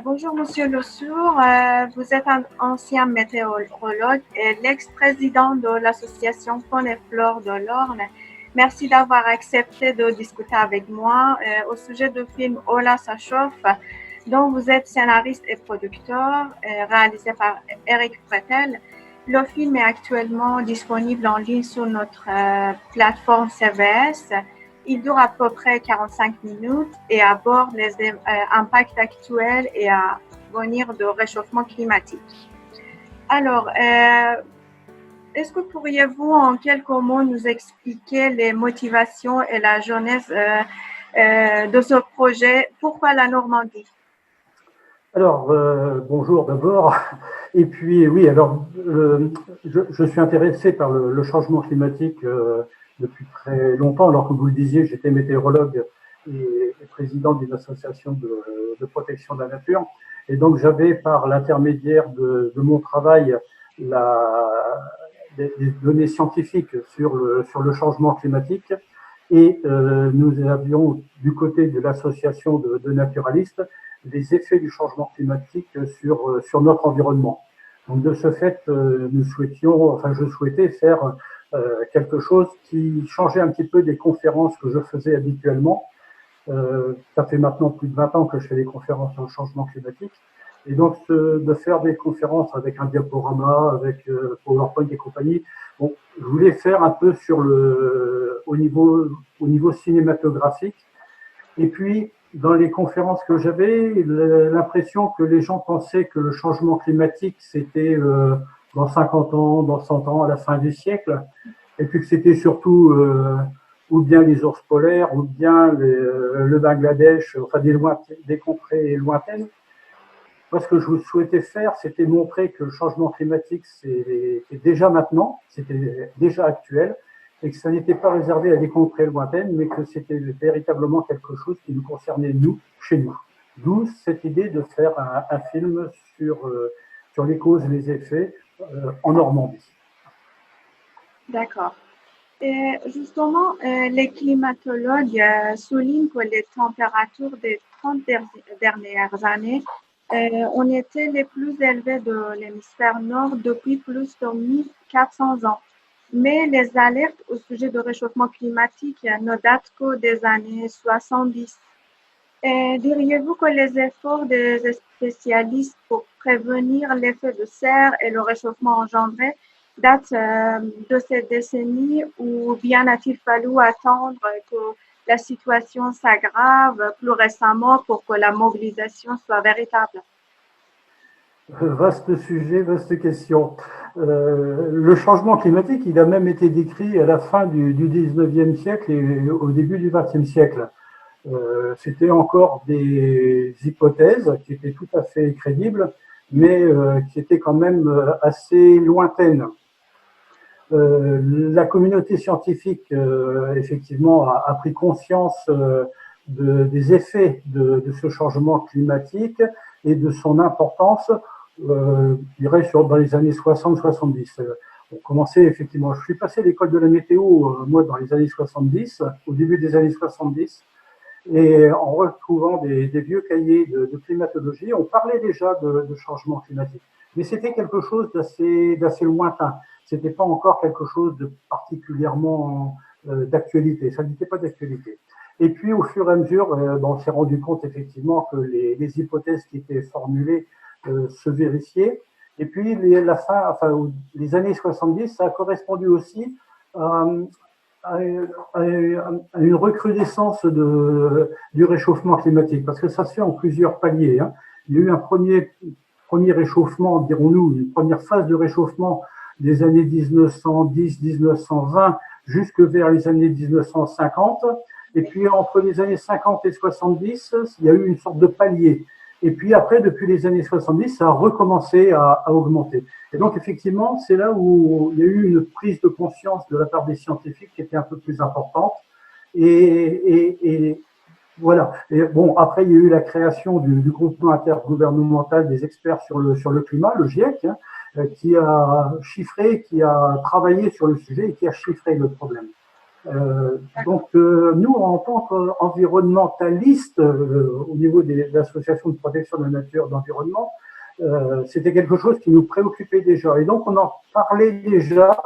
Bonjour Monsieur Lesourd. Vous êtes un ancien météorologue et l'ex-président de l'association Faune et Flore de l'Orne. Merci d'avoir accepté de discuter avec moi au sujet du film Hola, ça chauffe, dont vous êtes scénariste et producteur, réalisé par Eric Fretel. Le film est actuellement disponible en ligne sur notre plateforme CBS. Il dure à peu près 45 minutes et aborde les impacts actuels et à venir de réchauffement climatique. Alors, est-ce que pourriez-vous en quelques mots nous expliquer les motivations et la genèse de ce projet? Pourquoi la Normandie? Alors, bonjour d'abord. Et puis, oui, alors, je suis intéressé par le changement climatique depuis très longtemps. Alors, comme vous le disiez, j'étais météorologue et président d'une association de protection de la nature. Et donc, j'avais, par l'intermédiaire de mon travail, des données scientifiques sur le changement climatique. Et nous avions, du côté de l'association de naturalistes, les effets du changement climatique sur notre environnement. Donc de ce fait, je souhaitais faire quelque chose qui changeait un petit peu des conférences que je faisais habituellement. Ça fait maintenant plus de 20 ans que je fais des conférences sur le changement climatique. Et donc de faire des conférences avec un diaporama, avec PowerPoint et compagnie, bon, je voulais faire un peu au niveau cinématographique. Et puis, dans les conférences que j'avais, l'impression que les gens pensaient que le changement climatique, c'était dans 50 ans, dans 100 ans, à la fin du siècle, et puis que c'était surtout ou bien les ours polaires, ou bien le Bangladesh, enfin des contrées lointaines. Moi, ce que je souhaitais faire, c'était montrer que le changement climatique, c'est déjà maintenant, c'était déjà actuel, et que ça n'était pas réservé à des contrées lointaines, mais que c'était véritablement quelque chose qui nous concernait, nous, chez nous. D'où cette idée de faire un film sur les causes et les effets en Normandie. D'accord. Et justement, les climatologues soulignent que les températures des 30 dernières années ont été les plus élevées de l'hémisphère nord depuis plus de 1400 ans. Mais les alertes au sujet du réchauffement climatique ne datent que des années 70. Et diriez-vous que les efforts des spécialistes pour prévenir l'effet de serre et le réchauffement engendré datent de ces décennies ou bien a-t-il fallu attendre que la situation s'aggrave plus récemment pour que la mobilisation soit véritable? Vaste sujet, vaste question. Le changement climatique, il a même été décrit à la fin du 19e siècle et au début du 20e siècle. C'était encore des hypothèses qui étaient tout à fait crédibles, mais qui étaient quand même assez lointaines. La communauté scientifique, effectivement, a pris conscience des effets de ce changement climatique et de son importance, je dirais, dans les années 60-70. On commençait effectivement, je suis passé à l'école de la météo, moi, dans les années 70, au début des années 70, et en retrouvant des vieux cahiers de climatologie, on parlait déjà de changement climatique. Mais c'était quelque chose d'assez lointain. C'était pas encore quelque chose de particulièrement d'actualité. Ça n'était pas d'actualité. Et puis, au fur et à mesure, on s'est rendu compte effectivement que les hypothèses qui étaient formulées se vérifiaient. Et puis, les années 70, ça a correspondu aussi à une recrudescence du réchauffement climatique, parce que ça se fait en plusieurs paliers. Hein. Il y a eu un premier réchauffement, dirons-nous, une première phase de réchauffement des années 1910-1920 jusque vers les années 1950. Et puis entre les années 50 et 70, il y a eu une sorte de palier. Et puis après, depuis les années 70, ça a recommencé à augmenter. Et donc, effectivement, c'est là où il y a eu une prise de conscience de la part des scientifiques qui était un peu plus importante. Et voilà. Et bon, après, il y a eu la création du groupement intergouvernemental des experts sur le climat, le GIEC, hein, qui a chiffré, qui a travaillé sur le sujet et qui a chiffré le problème. Nous, en tant qu'environnementalistes, au niveau de l'association de protection de la nature d'environnement, c'était quelque chose qui nous préoccupait déjà. Et donc, on en parlait déjà,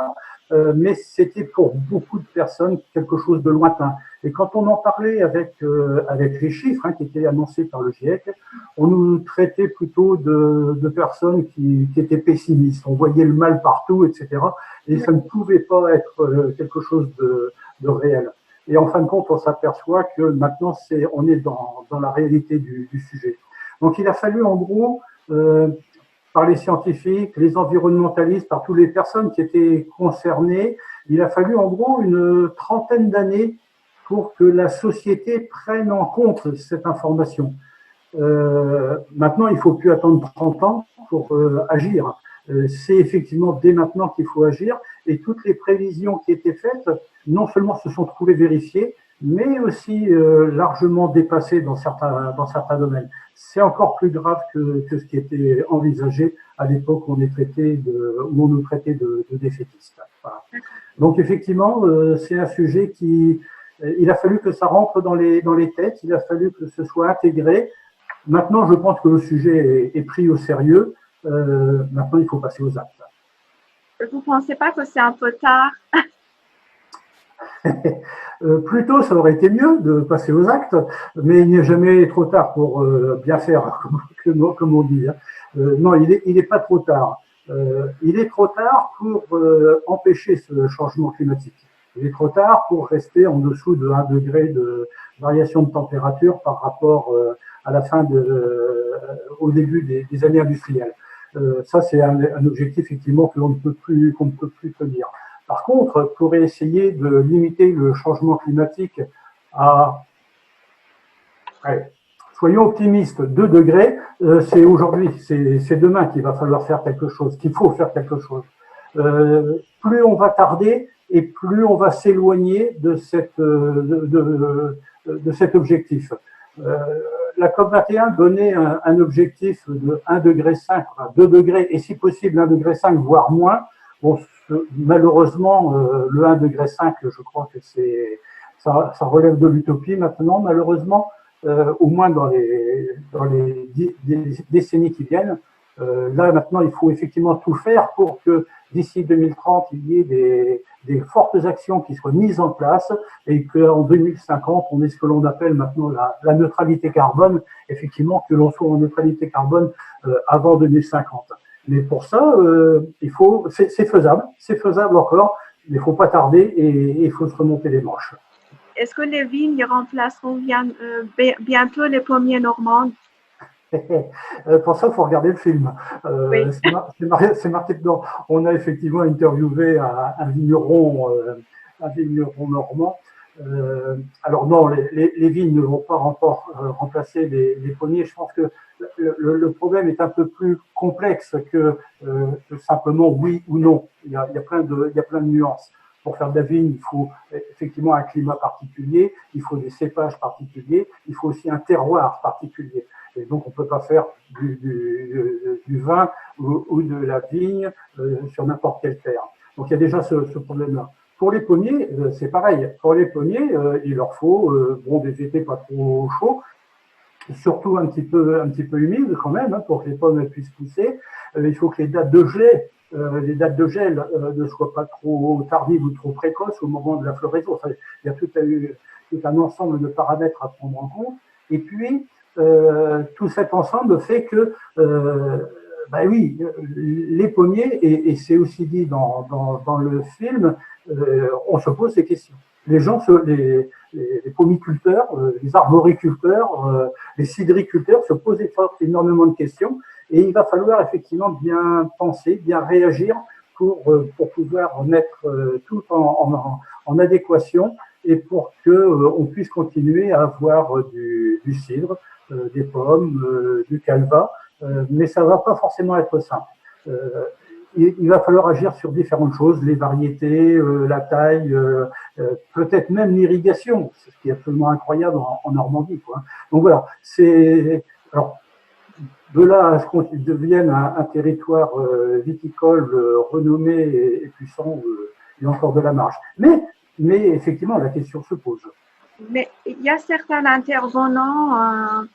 mais c'était pour beaucoup de personnes quelque chose de lointain. Et quand on en parlait avec les chiffres qui étaient annoncés par le GIEC, on nous traitait plutôt de personnes qui étaient pessimistes. On voyait le mal partout, etc. Et ça ne pouvait pas être quelque chose de réel. Et en fin de compte, on s'aperçoit que maintenant, on est dans la réalité du sujet. Donc, il a fallu, en gros, par les scientifiques, les environnementalistes, par toutes les personnes qui étaient concernées, il a fallu, en gros, une trentaine d'années pour que la société prenne en compte cette information. Maintenant, il ne faut plus attendre 30 ans pour agir. C'est effectivement dès maintenant qu'il faut agir, et toutes les prévisions qui étaient faites, non seulement se sont trouvées vérifiées, mais aussi largement dépassées dans certains domaines. C'est encore plus grave que ce qui était envisagé à l'époque où on nous traitait de défaitistes. Voilà. Donc effectivement, c'est un sujet il a fallu que ça rentre dans les têtes, il a fallu que ce soit intégré. Maintenant, je pense que le sujet est pris au sérieux. Maintenant, il faut passer aux actes. Vous ne pensez pas que c'est un peu tard? Plutôt, ça aurait été mieux de passer aux actes, mais il n'est jamais trop tard pour bien faire, comme on dit. Non, il n'est pas trop tard. Il est trop tard pour empêcher ce changement climatique. Il est trop tard pour rester en dessous de 1 degré de variation de température par rapport à la fin au début des années industrielles. Ça, c'est un objectif effectivement qu'on ne peut plus tenir. Par contre, pour essayer de limiter le changement climatique à, soyons optimistes, 2 degrés, c'est aujourd'hui, c'est demain qu'il va falloir faire quelque chose, qu'il faut faire quelque chose. Plus on va tarder et plus on va s'éloigner de cet objectif. La COP21 donnait un objectif de 1,5 degré, 2 degrés, et si possible 1,5 degré, voire moins. Bon, malheureusement, le 1,5 degré, je crois que ça relève de l'utopie maintenant, malheureusement, au moins dans les décennies qui viennent. Là, maintenant, il faut effectivement tout faire pour que d'ici 2030, il y ait des fortes actions qui soient mises en place et qu'en 2050, on ait ce que l'on appelle maintenant la neutralité carbone, effectivement, que l'on soit en neutralité carbone avant 2050. Mais pour ça, c'est faisable encore, mais il ne faut pas tarder et il faut se remonter les manches. Est-ce que les vignes remplaceront bientôt les pommiers normands? Pour ça, il faut regarder le film. Oui. C'est marqué dedans. On a effectivement interviewé un vigneron normand. Alors non, les vignes ne vont pas remplacer les pommiers. Je pense que le problème est un peu plus complexe que simplement oui ou non. Il y a plein de nuances. Pour faire de la vigne, il faut effectivement un climat particulier, il faut des cépages particuliers, il faut aussi un terroir particulier. Et donc, on ne peut pas faire du vin ou de la vigne sur n'importe quelle terre. Donc, il y a déjà ce problème-là. Pour les pommiers, c'est pareil. Pour les pommiers, il leur faut des étés pas trop chauds, surtout un petit peu humides quand même, pour que les pommes puissent pousser. Il faut que les dates de gel ne soient pas trop tardives ou trop précoces au moment de la floraison. Enfin, il y a tout un ensemble de paramètres à prendre en compte. Et puis, tout cet ensemble fait que, les pommiers, et c'est aussi dit dans le film, on se pose ces questions. Les gens, les pommiculteurs, les arboriculteurs, les cidriculteurs se posent énormément de questions, et il va falloir effectivement bien penser, bien réagir pour pouvoir mettre tout en adéquation et pour qu'on puisse continuer à avoir du cidre, des pommes, du calva, mais ça ne va pas forcément être simple. Il va falloir agir sur différentes choses, les variétés, la taille, peut-être même l'irrigation, ce qui est absolument incroyable en Normandie, quoi. Donc voilà, alors, de là à ce qu'on devienne un territoire viticole renommé et puissant, il y a encore de la marge. Mais mais effectivement, la question se pose. Mais il y a certains intervenants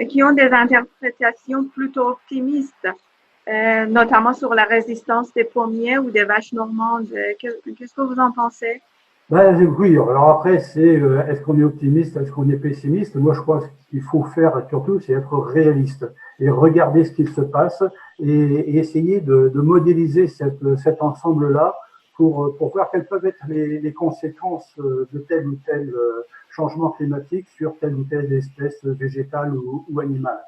qui ont des interprétations plutôt optimistes, notamment sur la résistance des pommiers ou des vaches normandes. Qu'est-ce que vous en pensez? Ben, oui, alors après, c'est est-ce qu'on est optimiste, est-ce qu'on est pessimiste? Moi, je crois que ce qu'il faut faire surtout, c'est être réaliste et regarder ce qu'il se passe et essayer de modéliser cet ensemble-là pour voir quelles peuvent être les conséquences de tel ou tel changement climatique sur telle ou telle espèce végétale ou animale.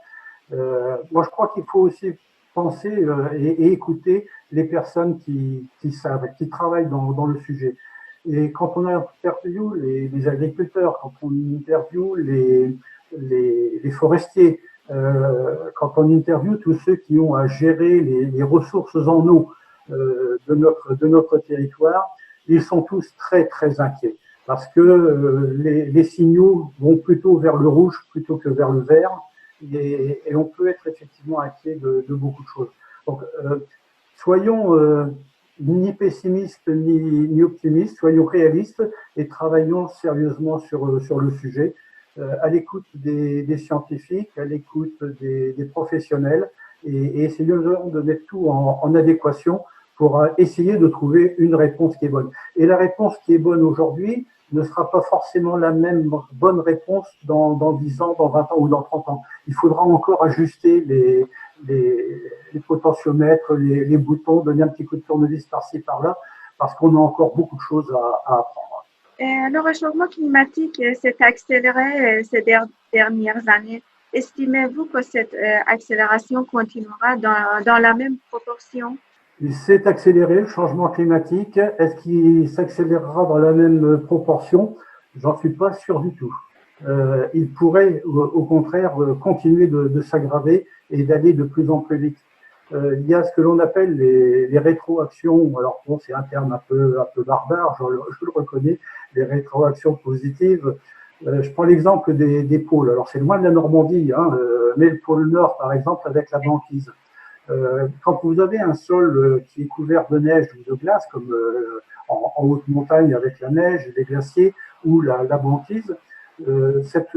Moi, je crois qu'il faut aussi penser et écouter les personnes qui savent, qui travaillent dans le sujet. Et quand on interviewe les agriculteurs, quand on interviewe les forestiers, quand on interviewe tous ceux qui ont à gérer les ressources en eau de notre territoire, ils sont tous très très inquiets parce que les signaux vont plutôt vers le rouge plutôt que vers le vert et on peut être effectivement inquiet de beaucoup de choses. Donc, soyons ni pessimistes ni optimistes, soyons réalistes et travaillons sérieusement sur le sujet, à l'écoute des scientifiques, à l'écoute des professionnels et essayons de mettre tout en adéquation pour essayer de trouver une réponse qui est bonne. Et la réponse qui est bonne aujourd'hui ne sera pas forcément la même bonne réponse dans 10 ans, dans 20 ans ou dans 30 ans. Il faudra encore ajuster les potentiomètres, les boutons, donner un petit coup de tournevis par-ci, par-là, parce qu'on a encore beaucoup de choses à apprendre. Le réchauffement climatique s'est accéléré ces dernières années. Estimez-vous que cette accélération continuera dans la même proportion? Il s'est accéléré, le changement climatique. Est-ce qu'il s'accélérera dans la même proportion? J'en suis pas sûr du tout. Il pourrait, au contraire, continuer de s'aggraver et d'aller de plus en plus vite. Il y a ce que l'on appelle les rétroactions. Alors bon, c'est un terme un peu barbare, je le reconnais, les rétroactions positives. Je prends l'exemple des pôles. Alors c'est loin de la Normandie, hein, mais le pôle Nord, par exemple, avec la banquise. Quand vous avez un sol qui est couvert de neige ou de glace, comme en haute montagne avec la neige, les glaciers ou la banquise, cette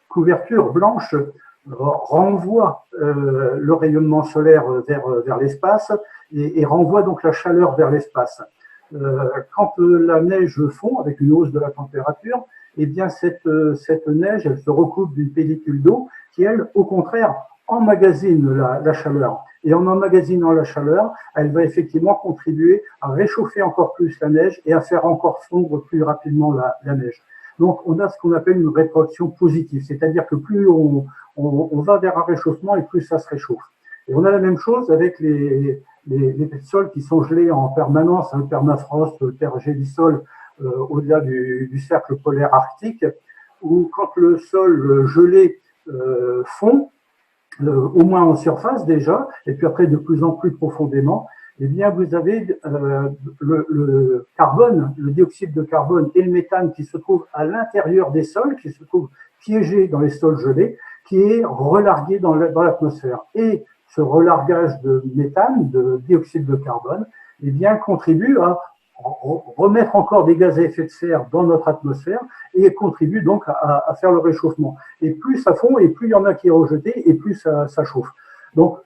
couverture blanche renvoie le rayonnement solaire vers l'espace et renvoie donc la chaleur vers l'espace. Quand la neige fond avec une hausse de la température, eh bien cette neige, elle se recoupe d'une pellicule d'eau qui, elle, au contraire, emmagasine la chaleur. Et en emmagasinant la chaleur, elle va effectivement contribuer à réchauffer encore plus la neige et à faire encore fondre plus rapidement la neige. Donc, on a ce qu'on appelle une rétroaction positive, c'est-à-dire que plus on va vers un réchauffement et plus ça se réchauffe. Et on a la même chose avec les sols qui sont gelés en permanence, le permafrost, le pergélisol, au-delà du cercle polaire arctique, où quand le sol gelé fond, au moins en surface déjà, et puis après de plus en plus profondément, eh bien vous avez le carbone, le dioxyde de carbone et le méthane qui se trouvent à l'intérieur des sols, qui se trouvent piégés dans les sols gelés, qui est relargué dans l'atmosphère. Et ce relargage de méthane, de dioxyde de carbone, eh bien contribue à remettre encore des gaz à effet de serre dans notre atmosphère et contribue donc à faire le réchauffement. Et plus ça fond, et plus il y en a qui est rejeté, et plus ça chauffe. Donc,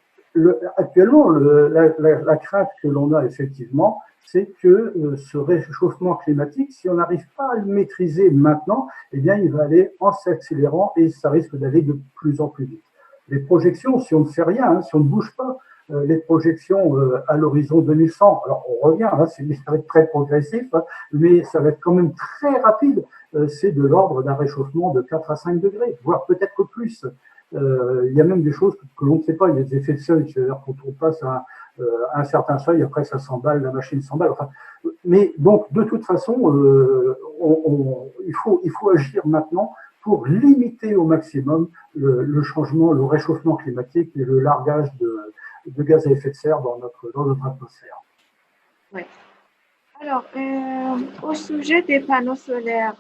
actuellement, la crainte que l'on a effectivement, c'est que ce réchauffement climatique, si on n'arrive pas à le maîtriser maintenant, eh bien, il va aller en s'accélérant et ça risque d'aller de plus en plus vite. Les projections, si on ne fait rien, hein, si on ne bouge pas, les projections à l'horizon 2100, alors on revient, hein, ça va être très progressif, hein, mais ça va être quand même très rapide, c'est de l'ordre d'un réchauffement de 4 à 5 degrés, voire peut-être plus. Il y a même des choses que l'on ne sait pas, il y a des effets de seuil, c'est-à-dire quand on passe à un certain seuil, après ça s'emballe, la machine s'emballe. Enfin, mais donc, de toute façon, il faut agir maintenant pour limiter au maximum le changement, le réchauffement climatique et le largage de gaz à effet de serre dans notre atmosphère. Oui. Alors, au sujet des panneaux solaires,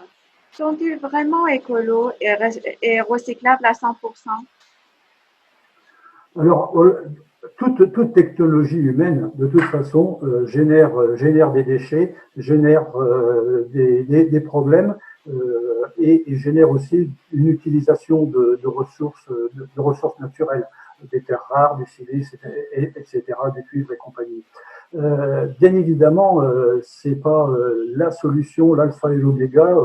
sont-ils vraiment écolos et recyclables à 100%? Alors, toute technologie humaine, de toute façon, génère des déchets, génère des problèmes et génère aussi une utilisation de ressources naturelles, des terres rares, du silice, etc., du cuivre et compagnie. Bien évidemment, c'est pas la solution, l'alpha et l'oméga.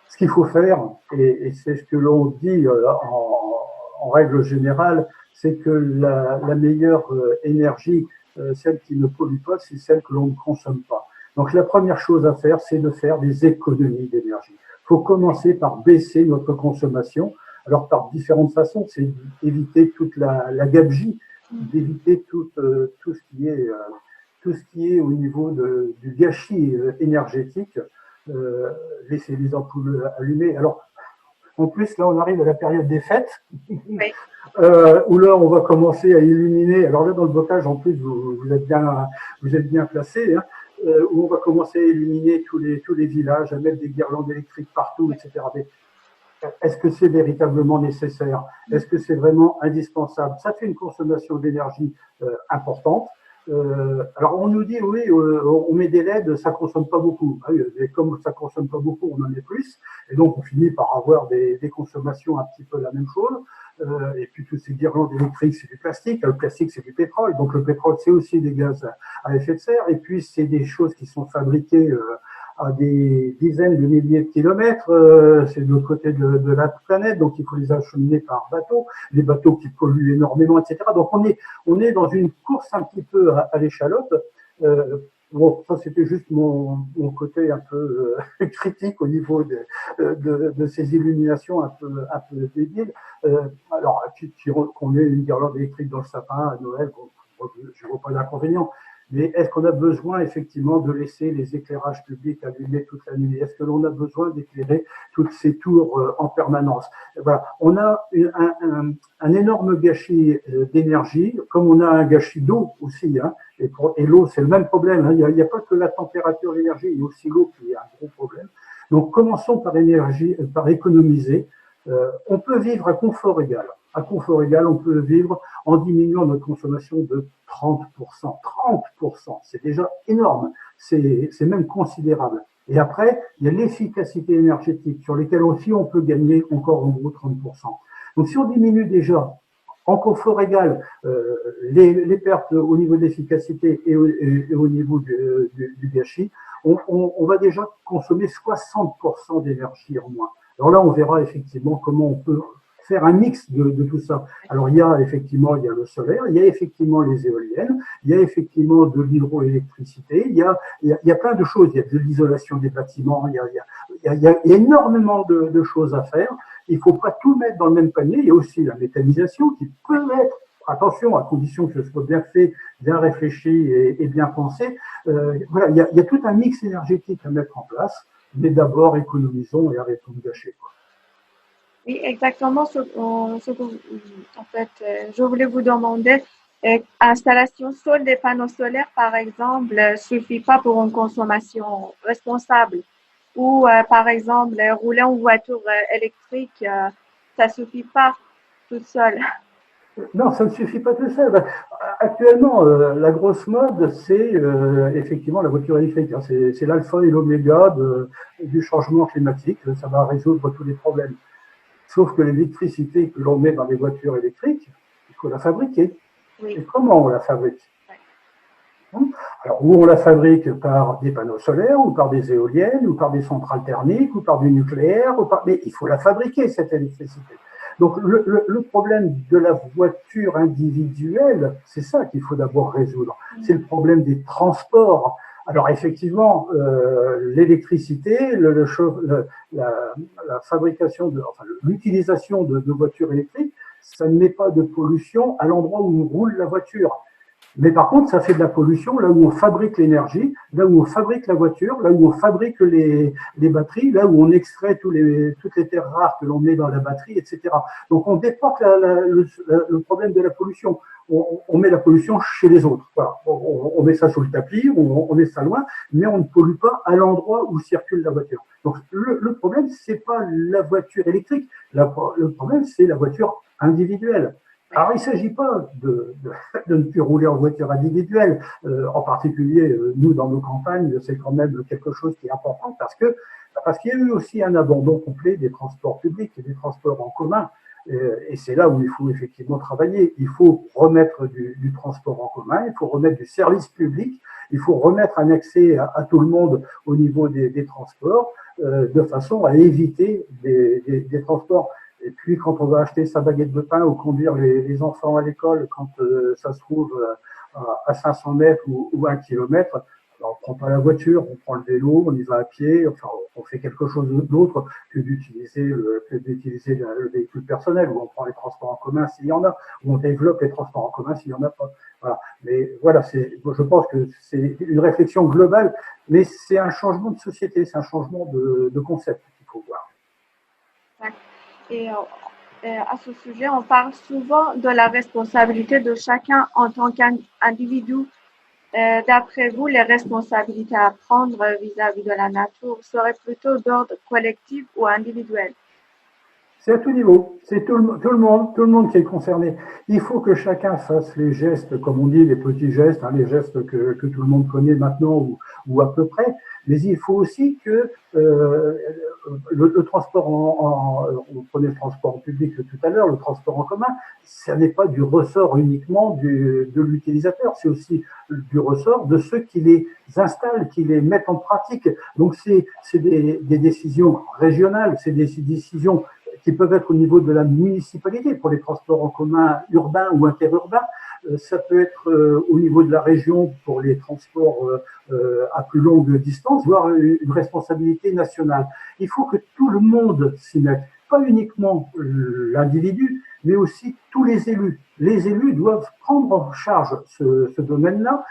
Ce qu'il faut faire, et c'est ce que l'on dit en règle générale, c'est que la meilleure énergie, celle qui ne pollue pas, c'est celle que l'on ne consomme pas. Donc la première chose à faire, c'est de faire des économies d'énergie. Il faut commencer par baisser notre consommation. Alors par différentes façons, c'est d'éviter toute la gabegie, d'éviter tout ce qui est au niveau du gâchis énergétique. Laisser les ampoules allumées. Alors, en plus, là, on arrive à la période des fêtes, oui. Où là, on va commencer à illuminer. Alors là, dans le bocage, en plus, vous êtes bien placé, hein, où on va commencer à illuminer tous les villages, à mettre des guirlandes électriques partout, etc. Mais est-ce que c'est véritablement nécessaire? Est-ce que c'est vraiment indispensable? Ça fait une consommation d'énergie importante. Alors on nous dit oui, on met des LED, ça consomme pas beaucoup. Et comme ça consomme pas beaucoup, on en met plus, et donc on finit par avoir des consommations un petit peu la même chose. Et puis toutes ces guirlandes électriques, c'est du plastique. Le plastique, c'est du pétrole. Donc le pétrole, c'est aussi des gaz à effet de serre. Et puis c'est des choses qui sont fabriquées à des dizaines de milliers de kilomètres. C'est de l'autre côté de la planète, donc il faut les acheminer par bateau, des bateaux qui polluent énormément, etc. Donc on est dans une course un petit peu à l'échalote. Bon, ça c'était juste mon côté un peu critique au niveau de ces illuminations un peu débiles. Alors qu'on ait une guirlande électrique dans le sapin à Noël, bon, je ne vois pas d'inconvénient. Mais est-ce qu'on a besoin effectivement de laisser les éclairages publics allumés toute la nuit? Est-ce que l'on a besoin d'éclairer toutes ces tours en permanence? Voilà, on a un énorme gâchis d'énergie, comme on a un gâchis d'eau aussi. Hein, et l'eau, c'est le même problème. Hein, il n'y a pas que la température de l'énergie, il y a aussi l'eau qui est un gros problème. Donc commençons par économiser. On peut vivre à confort égal. À confort égal, on peut vivre en diminuant notre consommation de 30%. 30%, c'est déjà énorme. C'est même considérable. Et après, il y a l'efficacité énergétique sur lesquelles aussi on peut gagner encore en gros 30%. Donc si on diminue déjà en confort égal les pertes au niveau de l'efficacité et au niveau du gâchis, on va déjà consommer 60% d'énergie en moins. Alors là, on verra effectivement comment on peut faire un mix de tout ça. Alors il y a le solaire, il y a effectivement les éoliennes, il y a effectivement de l'hydroélectricité, il y a plein de choses, il y a de l'isolation des bâtiments, il y a énormément de choses à faire. Il ne faut pas tout mettre dans le même panier. Il y a aussi la méthanisation qui peut être, attention, à condition que ce soit bien fait, bien réfléchi et bien pensé. Voilà, il y a tout un mix énergétique à mettre en place, mais d'abord économisons et arrêtons de gâcher, quoi. Oui, exactement ce que, en fait, je voulais vous demander, installation seule des panneaux solaires, par exemple, suffit pas pour une consommation responsable. Ou, par exemple, rouler en voiture électrique, ça suffit pas toute seule. Non, ça ne suffit pas tout seul. Actuellement, la grosse mode, c'est effectivement la voiture électrique. C'est l'alpha et l'oméga du changement climatique. Ça va résoudre tous les problèmes. Sauf que l'électricité que l'on met dans les voitures électriques, il faut la fabriquer. Oui. Et comment on la fabrique? Oui. Alors, où on la fabrique par des panneaux solaires, ou par des éoliennes, ou par des centrales thermiques, ou par du nucléaire, mais il faut la fabriquer, cette électricité. Donc, le problème de la voiture individuelle, c'est ça qu'il faut d'abord résoudre. C'est le problème des transports. Alors effectivement, l'électricité, la fabrication, l'utilisation de voitures électriques, ça ne met pas de pollution à l'endroit où roule la voiture. Mais par contre, ça fait de la pollution là où on fabrique l'énergie, là où on fabrique la voiture, là où on fabrique les batteries, là où on extrait toutes les terres rares que l'on met dans la batterie, etc. Donc on déporte le problème de la pollution. On met la pollution chez les autres. Voilà. On met ça sous le tapis, on met ça loin, mais on ne pollue pas à l'endroit où circule la voiture. Donc le problème, c'est pas la voiture électrique. Le problème, c'est la voiture individuelle. Alors, il ne s'agit pas de ne plus rouler en voiture individuelle. En particulier, nous, dans nos campagnes, c'est quand même quelque chose qui est important parce qu'il y a eu aussi un abandon complet des transports publics et des transports en commun. Et c'est là où il faut effectivement travailler. Il faut remettre du transport en commun, il faut remettre du service public, il faut remettre un accès à tout le monde au niveau des transports, de façon à éviter des transports. Et puis, quand on va acheter sa baguette de pain ou conduire les enfants à l'école, quand ça se trouve à 500 mètres ou 1 kilomètre, alors on ne prend pas la voiture, on prend le vélo, on y va à pied, enfin, on fait quelque chose d'autre que d'utiliser le véhicule personnel, ou on prend les transports en commun s'il y en a, ou on développe les transports en commun s'il n'y en a pas. Voilà. Mais voilà, je pense que c'est une réflexion globale, mais c'est un changement de société, c'est un changement de concept qu'il faut voir. Et à ce sujet, on parle souvent de la responsabilité de chacun en tant qu'individu. D'après vous, les responsabilités à prendre vis-à-vis de la nature seraient plutôt d'ordre collectif ou individuel? C'est à tout niveau, c'est tout le monde qui est concerné. Il faut que chacun fasse les gestes, comme on dit, les petits gestes, hein, les gestes que tout le monde connaît maintenant ou à peu près. Mais il faut aussi que le transport on prenait le transport en public tout à l'heure, le transport en commun, ça n'est pas du ressort uniquement de l'utilisateur, c'est aussi du ressort de ceux qui les installent, qui les mettent en pratique. Donc c'est des décisions régionales, c'est des décisions qui peuvent être au niveau de la municipalité pour les transports en commun urbains ou interurbains. Ça peut être au niveau de la région pour les transports à plus longue distance, voire une responsabilité nationale. Il faut que tout le monde s'y mette, pas uniquement l'individu, mais aussi tous les élus. Les élus doivent prendre en charge ce domaine-là,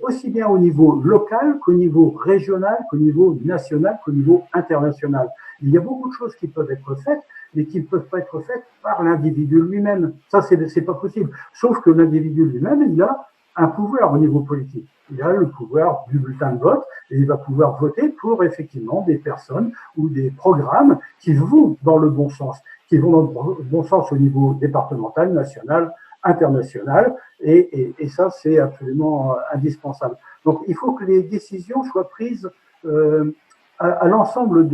aussi bien au niveau local qu'au niveau régional, qu'au niveau national, qu'au niveau international. Il y a beaucoup de choses qui peuvent être faites, mais qui ne peuvent pas être faites par l'individu lui-même. Ça, c'est pas possible. Sauf que l'individu lui-même, il a un pouvoir au niveau politique. Il a le pouvoir du bulletin de vote et il va pouvoir voter pour effectivement des personnes ou des programmes qui vont dans le bon sens, qui vont dans le bon sens au niveau départemental, national, international, et ça, c'est absolument indispensable. Donc, il faut que les décisions soient prises à l'ensemble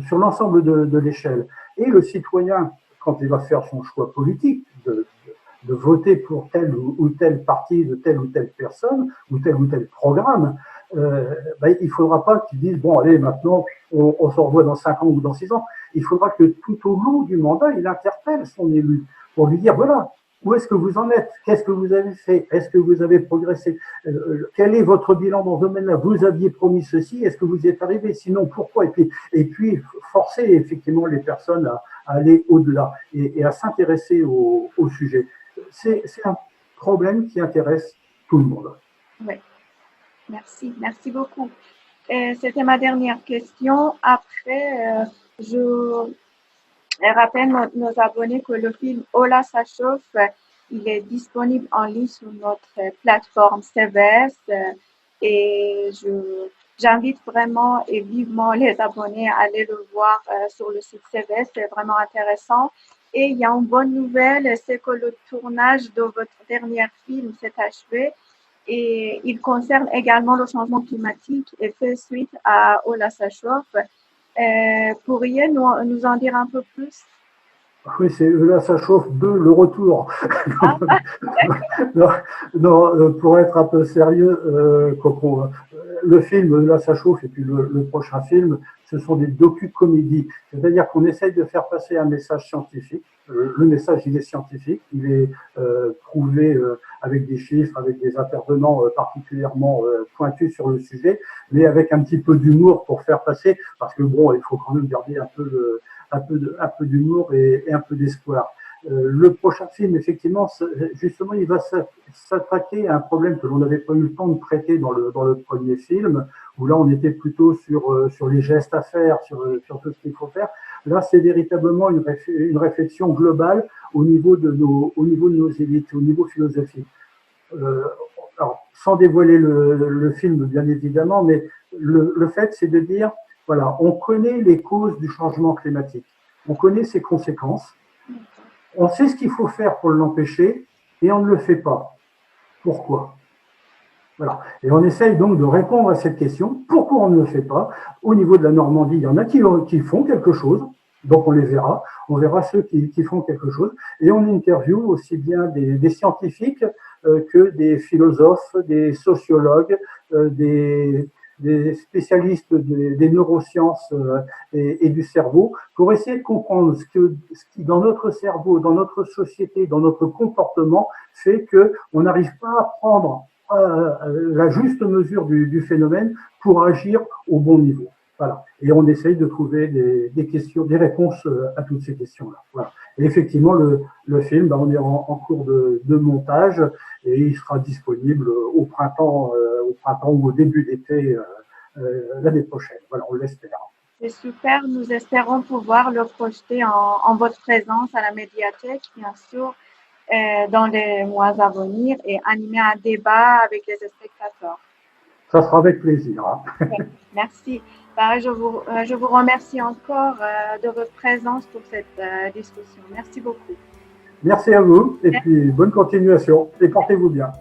sur l'ensemble de l'échelle. Et le citoyen, quand il va faire son choix politique, de voter pour tel ou tel parti, de telle ou telle personne, ou tel programme, il ne faudra pas qu'il dise, bon, allez, maintenant, on se revoit dans 5 ans ou dans 6 ans. Il faudra que tout au long du mandat, il interpelle son élu pour lui dire, voilà, où est-ce que vous en êtes? Qu'est-ce que vous avez fait? Est-ce que vous avez progressé? Quel est votre bilan dans ce domaine-là? Vous aviez promis ceci, est-ce que vous y êtes arrivé? Sinon, pourquoi? Et puis forcer effectivement les personnes à aller au-delà et à s'intéresser au sujet. C'est un problème qui intéresse tout le monde. Oui, merci beaucoup. C'était ma dernière question. Après, je rappelle nos abonnés que le film Hola, ça chauffe, il est disponible en ligne sur notre plateforme CVS et j'invite vraiment et vivement les abonnés à aller le voir sur le site CVS, c'est vraiment intéressant. Et il y a une bonne nouvelle, c'est que le tournage de votre dernier film s'est achevé et il concerne également le changement climatique et fait suite à Hola, ça chauffe. Pourriez nous en dire un peu plus? Oui, là, ça chauffe le retour. Non, pour être un peu sérieux, le film, là, ça chauffe, et puis le prochain film, ce sont des docu-comédies. C'est-à-dire qu'on essaye de faire passer un message scientifique. Le message, il est scientifique, il est prouvé avec des chiffres, avec des intervenants particulièrement pointus sur le sujet, mais avec un petit peu d'humour pour faire passer, parce que bon, il faut quand même garder un peu d'humour et un peu d'espoir. Le prochain film, effectivement, justement, il va s'attaquer à un problème que l'on n'avait pas eu le temps de traiter dans le premier film, où là, on était plutôt sur les gestes à faire, sur tout ce qu'il faut faire. Là, c'est véritablement une réflexion globale au niveau de nos élites, au niveau philosophique. Alors, sans dévoiler le film, bien évidemment, mais le fait, c'est de dire, voilà, on connaît les causes du changement climatique, on connaît ses conséquences, On sait ce qu'il faut faire pour l'empêcher et on ne le fait pas. Pourquoi? Voilà. Et on essaye donc de répondre à cette question. Pourquoi on ne le fait pas? Au niveau de la Normandie, il y en a qui font quelque chose. Donc on les verra. On verra ceux qui font quelque chose. Et on interviewe aussi bien des scientifiques que des philosophes, des sociologues, des spécialistes des neurosciences et du cerveau pour essayer de comprendre ce qui dans notre cerveau, dans notre société, dans notre comportement fait qu'on n'arrive pas à prendre la juste mesure du phénomène pour agir au bon niveau. Voilà. Et on essaye de trouver des réponses à toutes ces questions-là. Voilà. Et effectivement, le film, on est en cours de montage et il sera disponible au printemps ou au début d'été l'année prochaine. Voilà, on l'espère. C'est super. Nous espérons pouvoir le projeter en votre présence à la médiathèque, bien sûr, dans les mois à venir et animer un débat avec les spectateurs. Ça sera avec plaisir. Hein. Merci. Je vous remercie encore de votre présence pour cette discussion. Merci beaucoup. Merci à vous et puis bonne continuation et portez-vous bien.